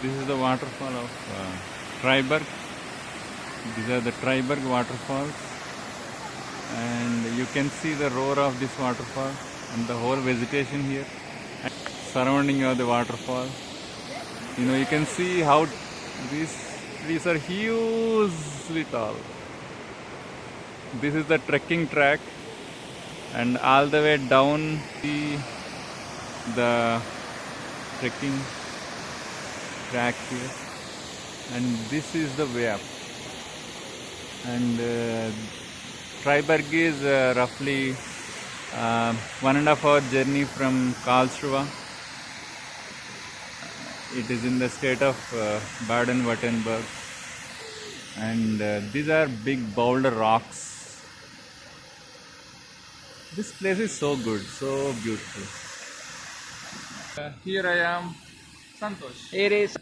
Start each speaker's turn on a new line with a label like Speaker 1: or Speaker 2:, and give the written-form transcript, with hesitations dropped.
Speaker 1: This is the waterfall of Triberg. These are the Triberg waterfalls, and you can see the roar of this waterfall and the whole vegetation here surrounding of the waterfall. You can see how these trees are hugely tall. This is the trekking track, and all the way down see the trekking track here, and this is the way up. And Triberg is roughly 1.5 hour journey from Karlsruhe. It is in the state of Baden-Württemberg, and these are big boulder rocks. This place is so good, so beautiful. Here I am, Santosh.
Speaker 2: It is